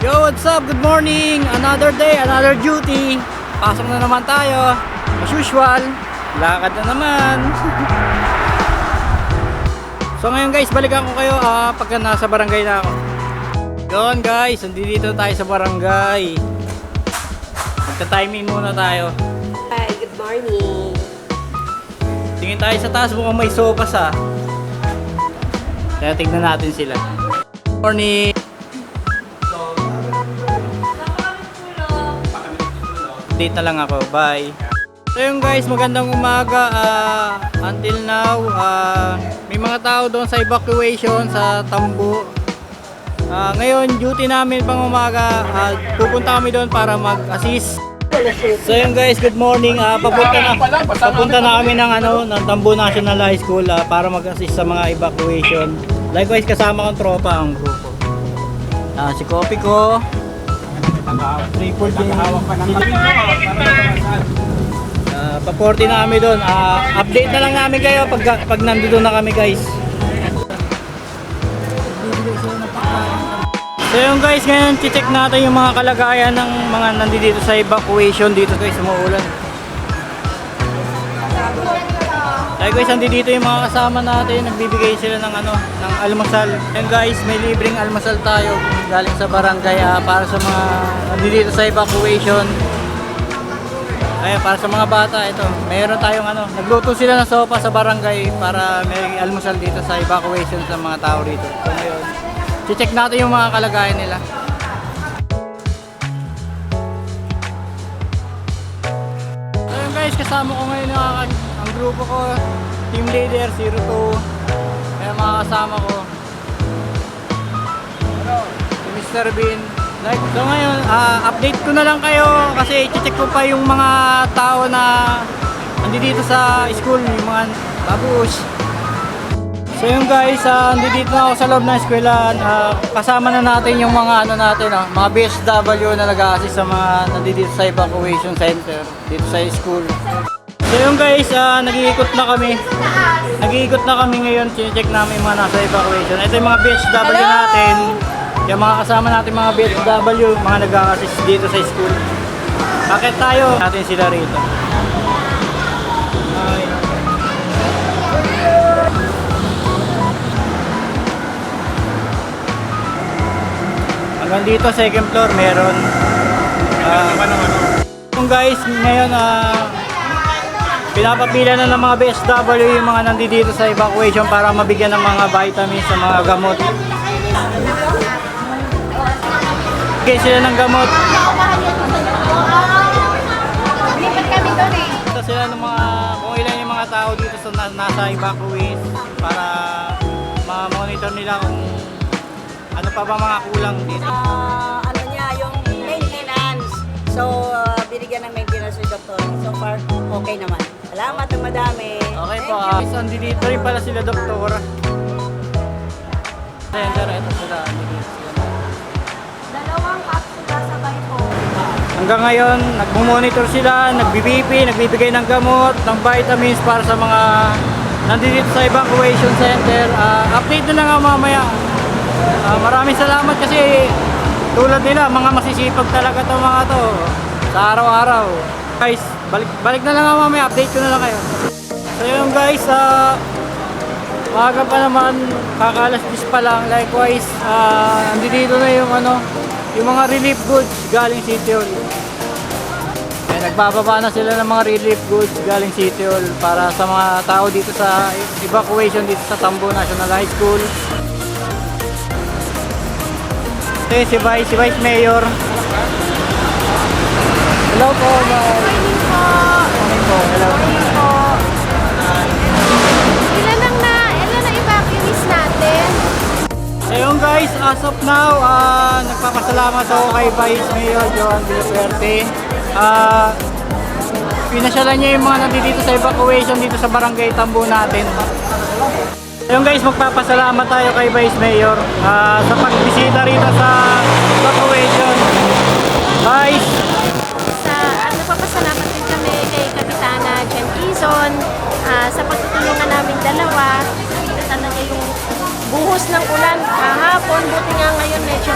Yo, what's up? Good morning! Another day, another duty. Pasok na naman tayo. As usual, lakad na naman. So ngayon guys, balikan ko kayo pagka nasa barangay na ako. Yun guys, nandito tayo sa barangay. Magta-timing muna tayo. Hi, good morning. Tingin tayo sa taas, mukhang may sopas Kaya tignan natin sila. Morning! Date na lang ako. Bye. So yun guys, magandang umaga. Until now, may mga tao doon sa evacuation sa Tambo. Ngayon, duty namin pang umaga. Pupunta kami doon para mag-assist. So yun guys, good morning. Papunta na kami ng Tambo National High School para mag-assist sa mga evacuation. Likewise, kasama kong tropa ang grupo. Si Kopi ko. Pa-40 na kami doon. Update na lang namin kayo pag nandito na kami guys. So yun guys, ngayon check natin yung mga kalagayan ng mga nandito sa evacuation dito guys, umuulan. Kaya guys, nandito yung mga kasama natin, nagbibigay sila ng ng almusal. And guys, may libreng almusal tayo galing sa barangay para sa mga nandito sa evacuation. Kaya para sa mga bata, ito, mayroon tayong nagluto sila ng sopa sa barangay para may almusal dito sa evacuation sa mga tao dito. So ngayon, check natin yung mga kalagayan nila. So yun guys, kasama ko ngayon ang grupo ko, team leader 02. Kaya mga kasama ko si Mr. Bean. So ngayon, update ko na lang kayo kasi i-check ko pa yung mga tao na nandito sa school, yung mga babush. So yun guys, nandito na ako sa loob ng eskwelahan. Kasama na natin yung mga mga BSW na nag-a-assist sa mga nandito sa evacuation center dito sa school. So yun guys, nag-iikot na kami. Nag-iikot na kami ngayon, check namin yung mga nasa evacuation. Ito yung mga BSW natin. Yung mga kasama natin mga BSW, mga nag-a-assist dito sa school. Bakit tayo? Natin sila rito. Hanggang dito, second floor, meron. Guys, ngayon, pinapapila na ng mga BSW yung mga nandito sa evacuation para mabigyan ng mga vitamins sa mga gamot. Bigay sila ng gamot. Ito sila ng kung ilan yung mga tao dito sa nasa evacuate para ma-monitor nila kung ano pa ba mga kulang dito. Yung maintenance. So, binigyan ng maintenance yung doktor. So far, okay naman. Salamat ng madami. Okay po. Nandito rin pala sila doktor. Ito sila. Dalawang kapsula sabay po. Hanggang ngayon, nagmo-monitor sila, nagbibigay ng gamot, ng vitamins para sa mga nandito sa evacuation center. Update na lang ako mamaya. Maraming salamat kasi tulad nila, mga masisipag talaga itong mga to sa araw-araw. Guys, balik na lang ako mamaya, update ko na lang kayo. So yun guys, maaga pa naman, kakalas 10 pa lang. Likewise, nandito na yung mga relief goods galing City Hall. Nagbababa na sila ng mga relief goods galing City Hall para sa mga tao dito sa evacuation dito sa Tambo National High School. Si Vice Mayor. Hello po. Morning po. Morning po. Hello. Morning po. Ilan na evacuees natin? Ayun guys, as of now, nagpapasalamat ako kay Vice Mayor Joan Villaperte. Pinasyalan niya yung mga nandito sa evacuation dito sa barangay Tambo natin. Ayun guys, magpapasalamat tayo kay Vice Mayor sa pagbisita rito sa evacuation. Vice! Nagpapasalamat din kami kay Kapitana Jen Quezon sa pagtutulungan namin dalawa. Talaga yung buhos ng ulan kahapon, buti nga ngayon medyo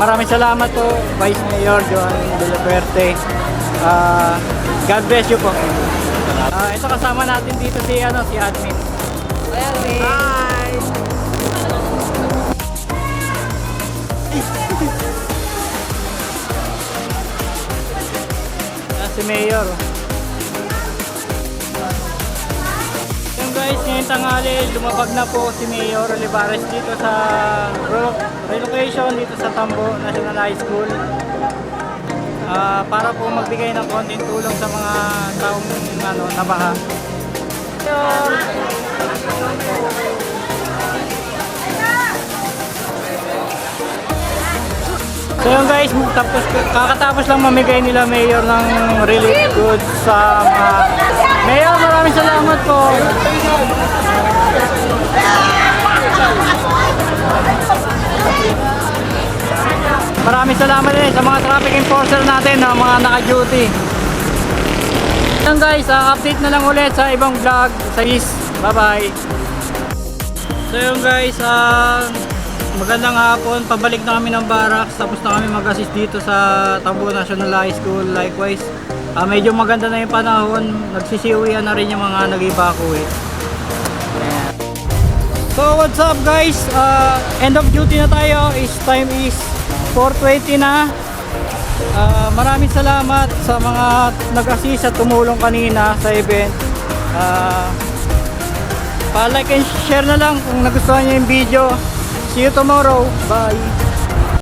Maraming salamat po, Vice Mayor Joan de la Fuerte. God bless you po. Ito kasama natin dito si admin. Hi! Si Mayor. Yung guys, ngayong tanghali, lumabag na po si Mayor Olivares dito sa relocation dito sa Tambo National High School. Para po magbigay ng konting tulong sa mga taong nabaha. So yun guys, kakatapos lang mamigay nila Mayor ng relief goods sa mga... Mayor, maraming salamat po. Maraming salamat din sa mga traffic enforcer natin na mga naka-duty. Yan guys, update na lang ulit sa ibang vlog sa East. Bye bye. So yun guys, magandang hapon. Pabalik na kami ng barracks. Tapos na kami mag-assist dito sa Tambo National High School. Likewise, medyo maganda na yung panahon. Nagsisiuwian na rin yung mga nag-evacuate. So what's up guys? End of duty na tayo. Time is 4:20 na. Maraming salamat sa mga nag-assist at tumulong kanina sa event. Pa-like and share na lang kung nagustuhan niyo yung video. See you tomorrow. Bye.